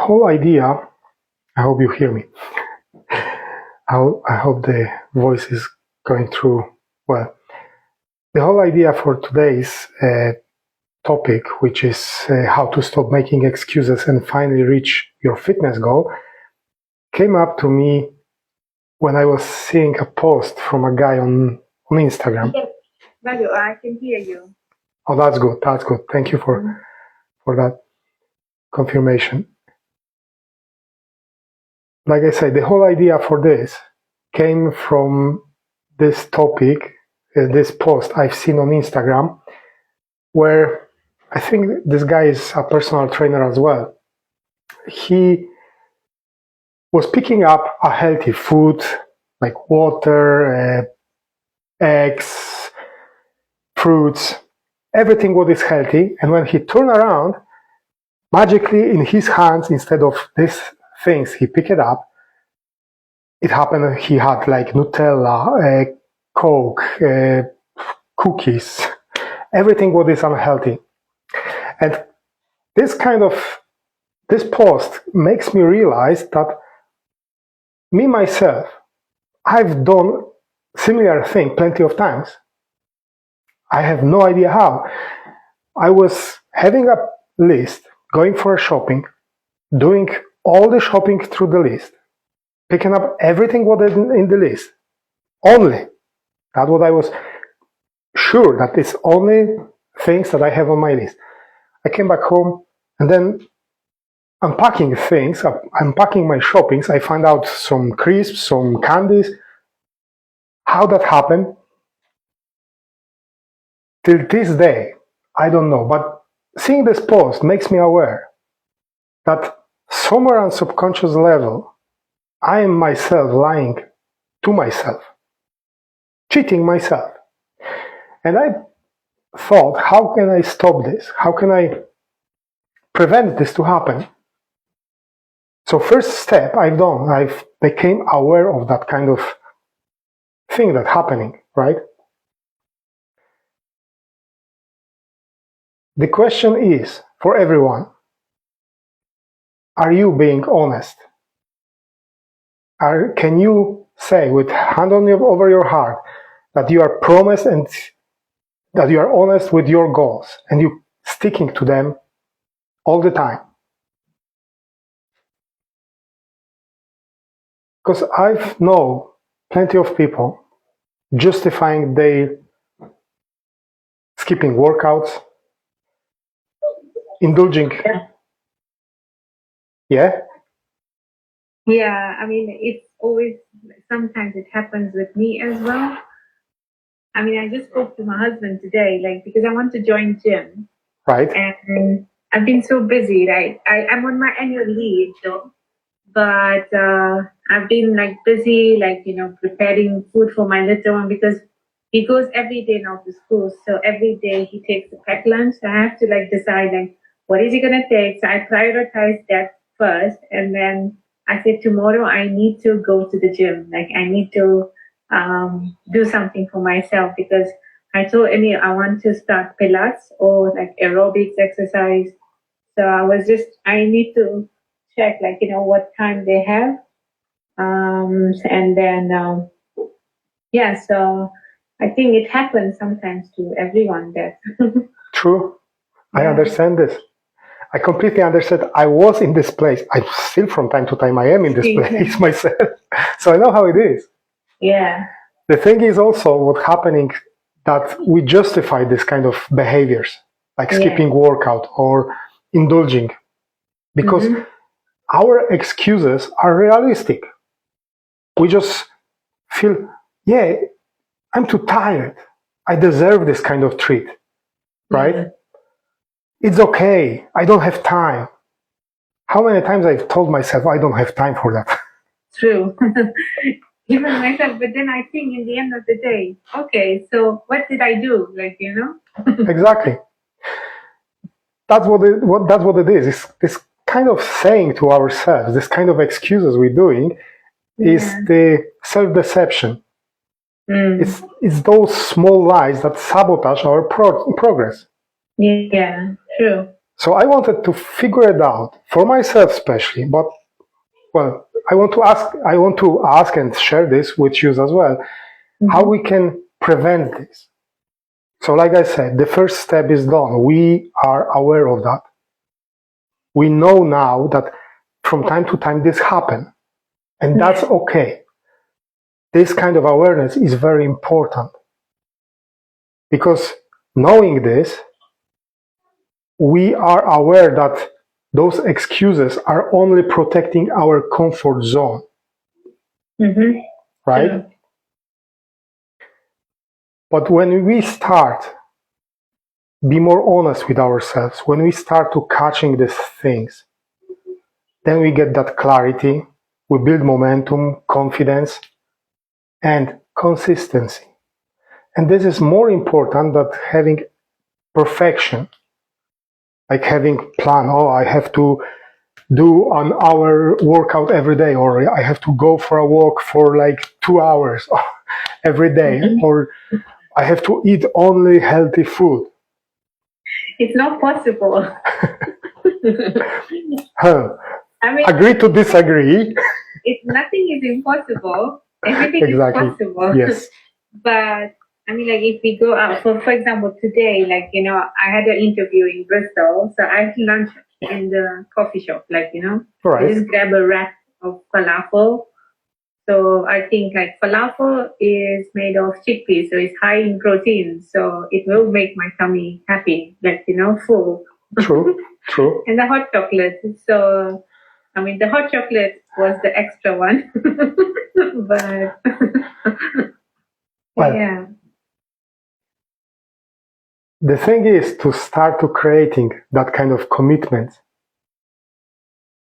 whole idea, I hope you hear me. I hope the voice is going through well. The whole idea for today's topic, which is how to stop making excuses and finally reach your fitness goal, came up to me when I was seeing a post from a guy on Instagram. Yes, Mario, I can hear you. Oh, that's good. That's good. Thank you for that confirmation. Like I said, the whole idea for this came from this topic, this post I've seen on Instagram, where I think this guy is a personal trainer as well. He was picking up a healthy food like water, eggs, fruits, everything what is healthy. And when he turned around, magically in his hands, instead of these things he picked it up, it happened he had like Nutella, Coke, cookies, everything what is unhealthy. And this post makes me realize that me myself, I've done similar thing plenty of times. I have no idea how. I was having a list, going for a shopping, doing all the shopping through the list, picking up everything what is in the list. Only. That's what I was sure that it's only things that I have on my list. I came back home and then unpacking things, unpacking my shoppings, I found out some crisps, some candies. How that happened? Till this day, I don't know. But seeing this post makes me aware that somewhere on subconscious level, I am myself lying to myself, cheating myself. And I thought, how can I stop this? How can I prevent this to happen? So first step I've done, I've became aware of that kind of thing that's happening, right? The question is, for everyone, are you being honest? Can you say with hand over your heart that you are promised and that you are honest with your goals and you sticking to them all the time? Because I've known plenty of people justifying their skipping workouts, indulging. Yeah? Yeah, I mean, it's always, sometimes it happens with me as well. I mean, I just spoke to my husband today, like, because I want to join gym. Right. And I've been so busy, right? I'm on my annual leave, though. But I've been like busy, like, preparing food for my little one because he goes every day now to school. So every day he takes a packed lunch. So I have to like decide like what is he gonna take. So I prioritize that first, and then I said tomorrow I need to go to the gym. Like I need to do something for myself because I told Emmy I want to start Pilates or like aerobics exercise. So I need to check like what time they have, and then yeah. So I think it happens sometimes to everyone that. True. I Yeah. understand this. I completely understand. I was in this place. I still from time to time I am in this place myself. So I know how it is. Yeah. The thing is also what's happening that we justify this kind of behaviors, like skipping workout or indulging, because our excuses are realistic. We just feel, yeah, I'm too tired. I deserve this kind of treat, right? It's okay. I don't have time. How many times I've told myself I don't have time for that? True. Even myself, but then I think in the end of the day, okay, so what did I do? Like, Exactly. That's what it is. It's this kind of saying to ourselves, this kind of excuses we're doing, is the self-deception. It's those small lies that sabotage our progress. Yeah, true. So I wanted to figure it out for myself, especially. But well, I want to ask and share this with you as well. How we can prevent this. So, like I said, the first step is done. We are aware of that. We know now that from time to time this happens, and that's okay. This kind of awareness is very important because knowing this, we are aware that those excuses are only protecting our comfort zone, right? True. But when we start be more honest with ourselves, when we start to catching these things, then we get that clarity, we build momentum, confidence, and consistency. And this is more important than having perfection, like having plan. Oh, I have to do an hour workout every day, or I have to go for a walk for like 2 hours every day, or I have to eat only healthy food. It's not possible. I mean, Agree to disagree. Nothing is impossible. Everything Exactly. is possible. Yes. But I mean, like if we go out, for example, today, like I had an interview in Bristol, so I had lunch in the coffee shop, I Right. just grab a wrap of falafel. So I think like falafel is made of chickpeas, so it's high in protein, so it will make my tummy happy, full. True. And the hot chocolate. So I mean, the hot chocolate was the extra one, but Well, yeah. The thing is to start to creating that kind of commitment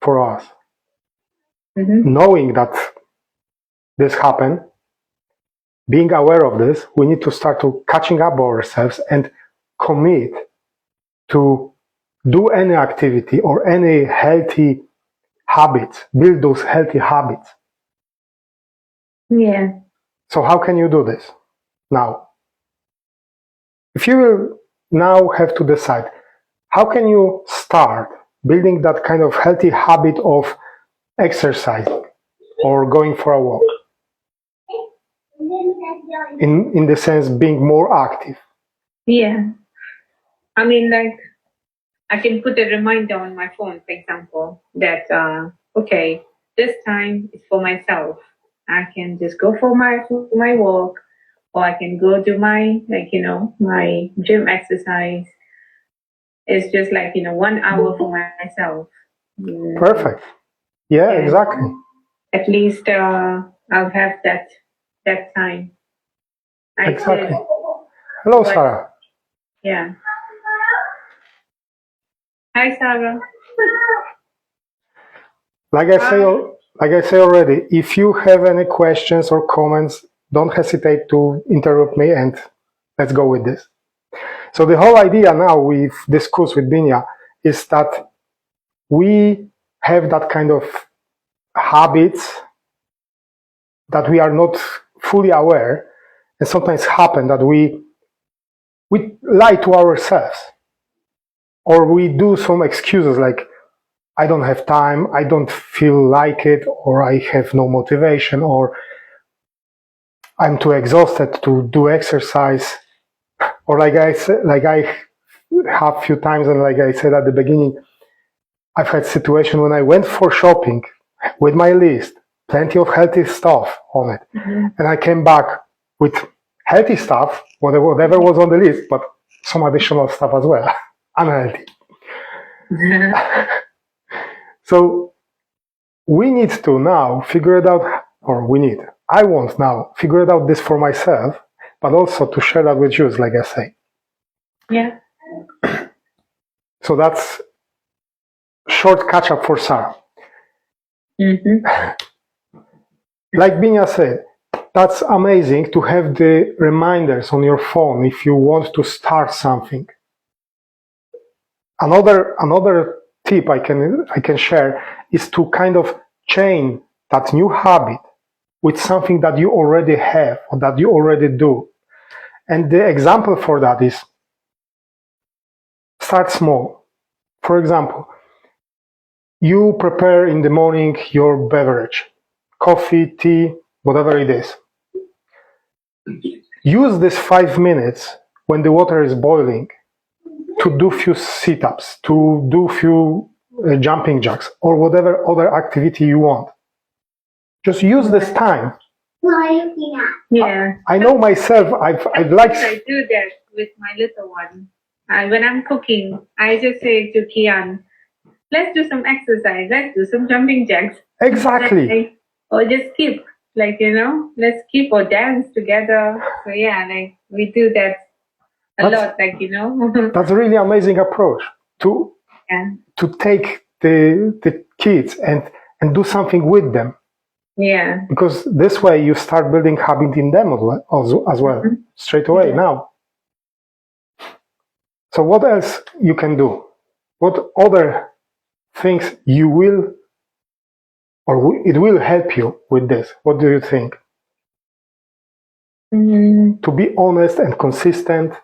for us, knowing that this happened, being aware of this, we need to start to catching up ourselves and commit to do any activity or any healthy habits, build those healthy habits. Yeah. So how can you do this now? If you will now have to decide, how can you start building that kind of healthy habit of exercising or going for a walk? In the sense being more active. Yeah. I mean, like, I can put a reminder on my phone, for example, that, okay, this time is for myself. I can just go for my walk, or I can go do my, my gym exercise. It's just 1 hour for myself. Perfect. Yeah, And exactly. at least I'll have that time. Exactly. Hello, Sarah. Yeah. Hi, Sarah. Like I say already, if you have any questions or comments, don't hesitate to interrupt me and let's go with this. So the whole idea now we've discussed with Binya is that we have that kind of habits that we are not fully aware, and sometimes happen that we lie to ourselves, or we do some excuses like I don't have time, I don't feel like it, or I have no motivation, or I'm too exhausted to do exercise, or like I have few times, and like I said at the beginning, I've had situation when I went for shopping with my list, plenty of healthy stuff on it, and I came back with healthy stuff, whatever was on the list, but some additional stuff as well, unhealthy. So we need to now figure it out, I want now figure it out this for myself, but also to share that with you, like I say. Yeah. So that's short catch up for Sarah. Like Binya said, that's amazing to have the reminders on your phone if you want to start something. Another tip I can share is to kind of chain that new habit with something that you already have or that you already do. And the example for that is start small. For example, you prepare in the morning your beverage, coffee, tea, whatever it is. Use this 5 minutes when the water is boiling to do few sit-ups, to do few jumping jacks, or whatever other activity you want. Just use this time. Yeah. I know myself, I'd like... I do that with my little one. When I'm cooking, I just say to Kian, let's do some exercise, let's do some jumping jacks. Exactly. Or just skip, let's skip or dance together. So yeah, we do that a lot, That's a really amazing approach to take the kids and do something with them. Yeah. Because this way you start building habit in them as well, straight away now. So what else you can do? What other things you will, or it will help you with this? What do you think? To be honest and consistent.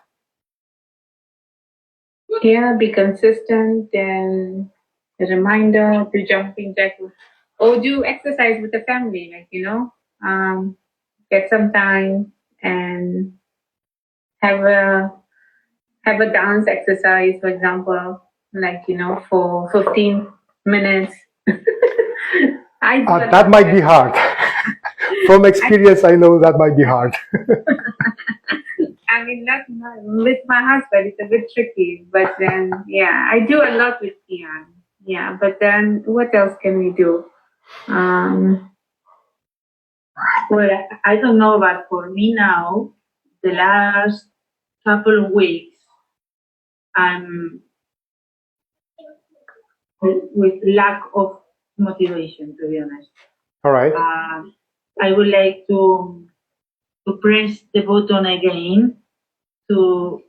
Yeah, be consistent and a reminder to jumping jack. Or do exercise with the family, get some time and have a dance exercise, for example, for 15 minutes. That might be hard. From experience, I know that might be hard. I mean, with my husband, it's a bit tricky. But then, yeah, I do a lot with Kian. Yeah, but then what else can we do? Well, I don't know, but for me now, the last couple of weeks, I'm with lack of motivation, to be honest. All right. I would like to press the button again to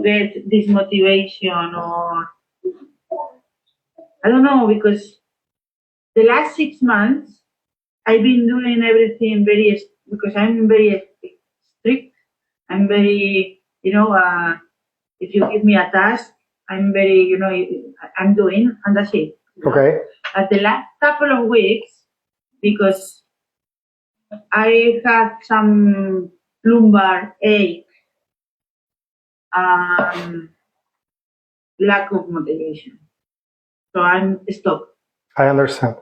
get this motivation, or I don't know, because the last 6 months I've been doing everything because I'm very strict. I'm very, if you give me a task, I'm very, I'm doing, and that's it. Okay. At the last couple of weeks, because I had some lumbar ache, lack of motivation. So I'm stopped. I understand.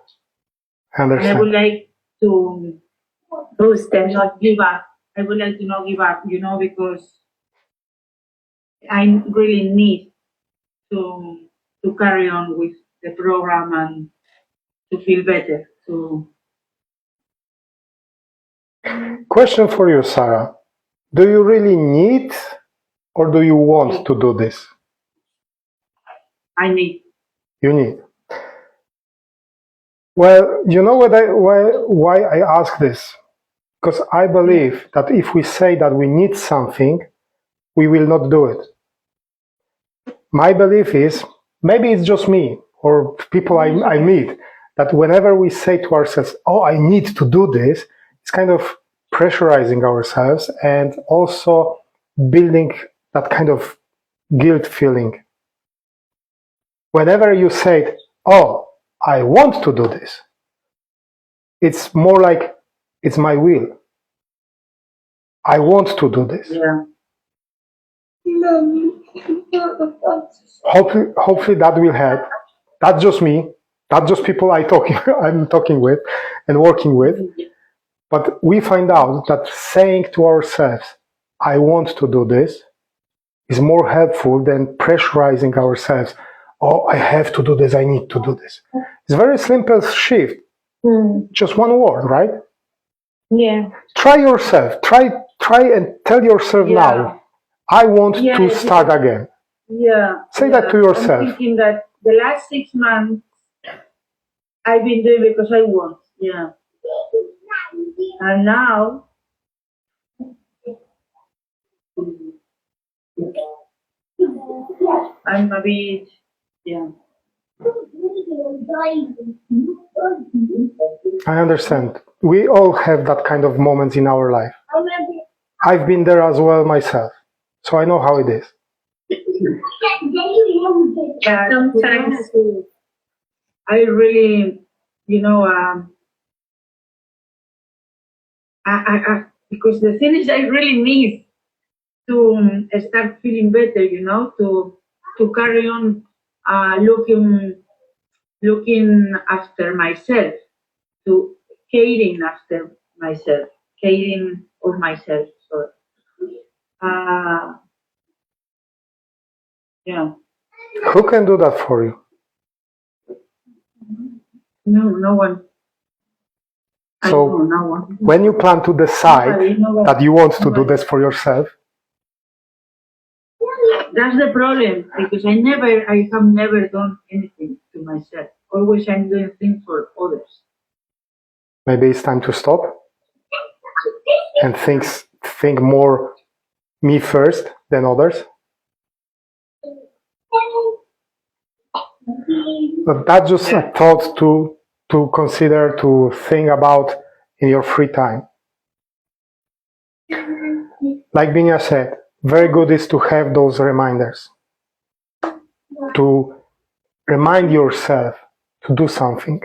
And I would like to not give up. I would like to not give up, because I really need to carry on with the program and to feel better. Question for you, Sarah. Do you really need or do you want to do this? I need. You need. Well, you know why I ask this? Because I believe that if we say that we need something, we will not do it. My belief is, maybe it's just me or people I meet, that whenever we say to ourselves, oh, I need to do this, it's kind of pressurizing ourselves and also building that kind of guilt feeling. Whenever you say, oh, I want to do this, it's more like it's my will. I want to do this. Yeah. Hopefully that will help. That's just me. That's just people I'm talking with and working with. But we find out that saying to ourselves, I want to do this, is more helpful than pressurizing ourselves. Oh, I have to do this, I need to do this. It's a very simple shift. Just one word, right? Yeah. Try yourself. Try and tell yourself now, I want to start again. Yeah. Say that to yourself. I'm thinking that the last 6 months I've been doing because I want. Yeah. And now I'm a bit, I understand. We all have that kind of moments in our life. I've been there as well myself, so I know how it is. Yeah, sometimes. I really, because the thing is, I really need to start feeling better, to carry on looking after myself, to caring of myself. So, yeah, Who can do that for you? no one. So No one. when you plan to decide Nobody. that you want to do this for yourself, That's the problem, because I have never done anything to myself. Always I'm doing things for others. maybe it's time to stop and think more me first than others. But that's just a thought to consider, to think about in your free time. Like Binya said, very good is to have those reminders, to remind yourself to do something.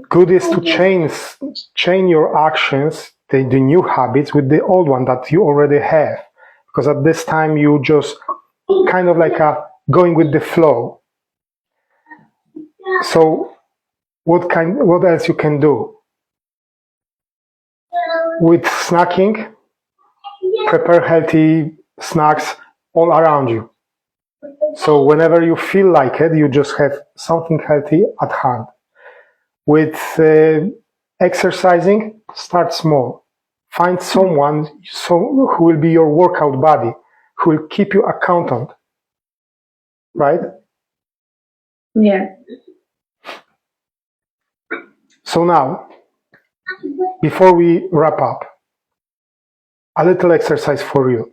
Good is to change your actions, the new habits with the old one that you already have. Because at this time you just kind of like going with the flow. So what else you can do? With snacking, prepare healthy snacks all around you. So whenever you feel like it, you just have something healthy at hand. With exercising, start small. Find someone who will be your workout buddy, who will keep you accountant, right? Yeah. So now, before we wrap up, a little exercise for you.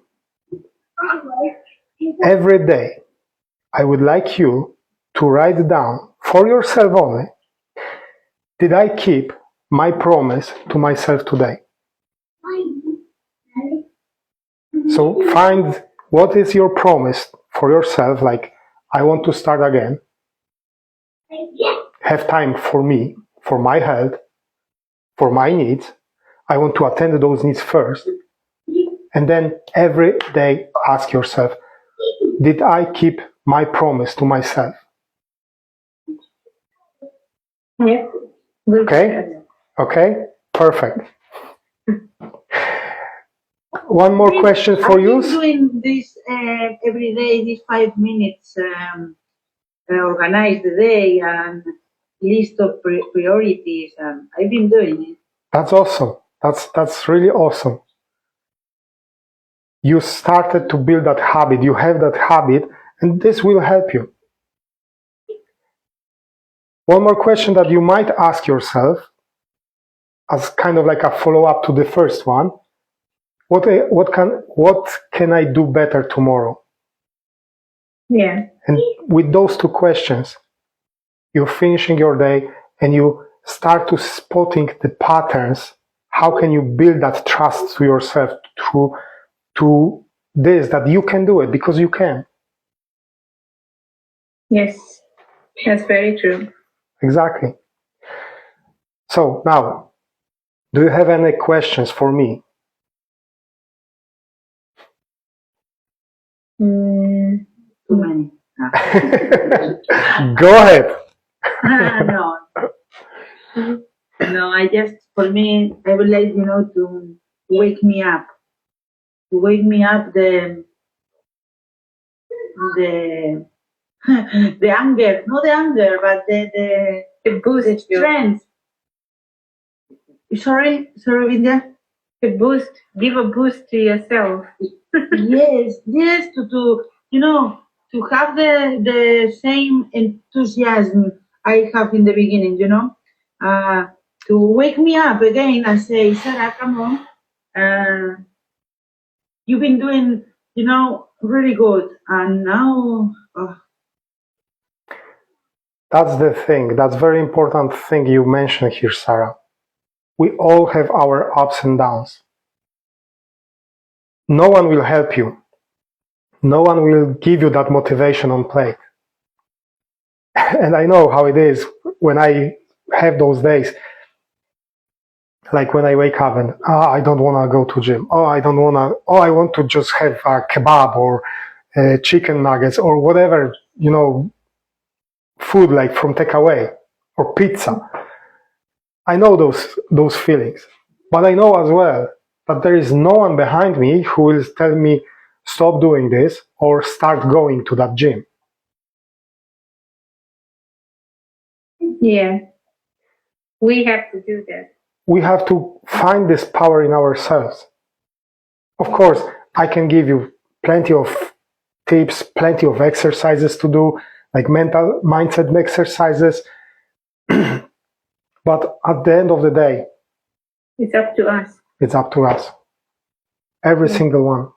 Every day, I would like you to write down for yourself only, did I keep my promise to myself today? So find what is your promise for yourself, like I want to start again, have time for me, for my health, for my needs. I want to attend to those needs first. And then every day ask yourself, did I keep my promise to myself? Yeah. Okay, perfect. One more question for you. I've been doing this every day, these 5 minutes, organize the day and list of priorities. I've been doing it. That's awesome. That's really awesome. You started to build that habit. You have that habit, and this will help you. One more question that you might ask yourself, as kind of like a follow-up to the first one: what can I do better tomorrow? Yeah. And with those two questions, you're finishing your day and you start to spotting the patterns. How can you build that trust to yourself to this, that you can do it because you can? Yes, that's very true. Exactly. So now, do you have any questions for me? Too many. Go ahead. No. No, for me, I would like, to wake me up. To wake me up the the anger, not the anger, but It boosts the strength. Sorry, Vidya. Give a boost to yourself. Yes, to have the same enthusiasm I have in the beginning, to wake me up again and say, Sarah, come on, you've been doing, really good, and now. That's the thing. That's very important thing you mentioned here, Sarah. We all have our ups and downs. No one will help you no one will give you that motivation on plate. And I know how it is when I have those days, like when I wake up and I don't want to go to gym. I want to just have a kebab or chicken nuggets or whatever, food like from takeaway or pizza. I know those feelings, but I know as well that there is no one behind me who will tell me stop doing this or start going to that gym. Yeah. We have to do that. We have to find this power in ourselves. Of course, I can give you plenty of tips, plenty of exercises to do, like mental mindset exercises. But at the end of the day, it's up to us. It's up to us. Every single one.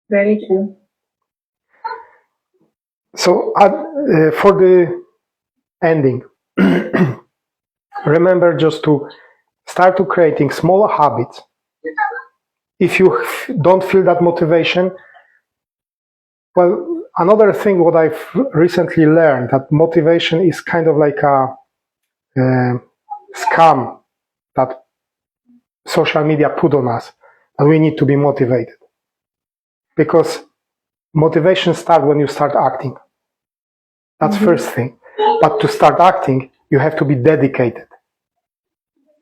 Very true. So for the ending, remember just to start to creating smaller habits. If you don't feel that motivation, well, another thing what I've recently learned, that motivation is kind of like a scam that social media put on us, and we need to be motivated. Because motivation starts when you start acting. That's first thing. But to start acting, you have to be dedicated.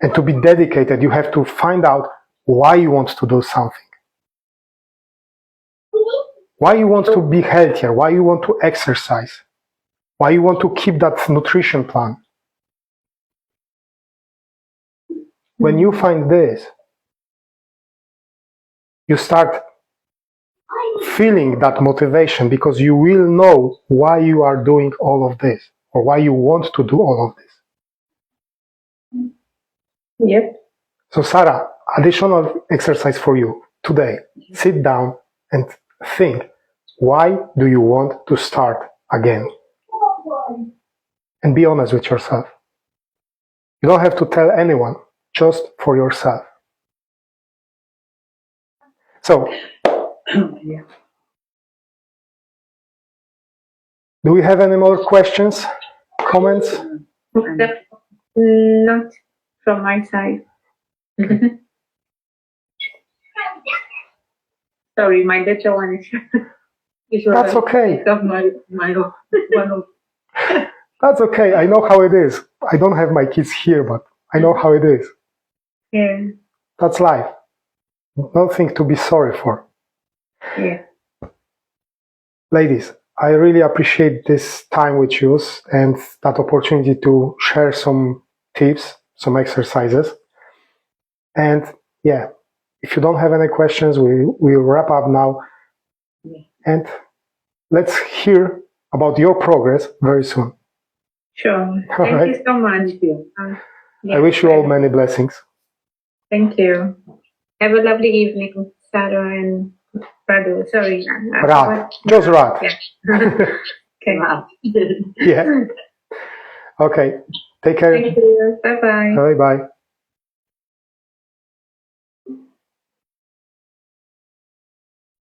And to be dedicated, you have to find out why you want to do something. Why you want to be healthier, why you want to exercise, why you want to keep that nutrition plan. When you find this, you start feeling that motivation, because you will know why you are doing all of this, or why you want to do all of this. Yep. So Sarah, additional exercise for you today. Sit down and think, why do you want to start again? And be honest with yourself. You don't have to tell anyone, just for yourself. So, do we have any more questions, comments? Not from my side. Sorry, my little one is. That's okay. One of That's okay. I know how it is. I don't have my kids here, but I know how it is. Yeah. That's life. Nothing to be sorry for. Yeah. Ladies, I really appreciate this time with you and that opportunity to share some tips, some exercises. And yeah, if you don't have any questions, we'll wrap up now. And let's hear about your progress very soon. Sure. Thank you so much. I wish you all many blessings. Thank you. Have a lovely evening, Sarah and Radu. Sorry. Rad. Just Rad. Yeah. Okay. Yeah. Okay. Take care. Thank you. Bye-bye. Bye-bye.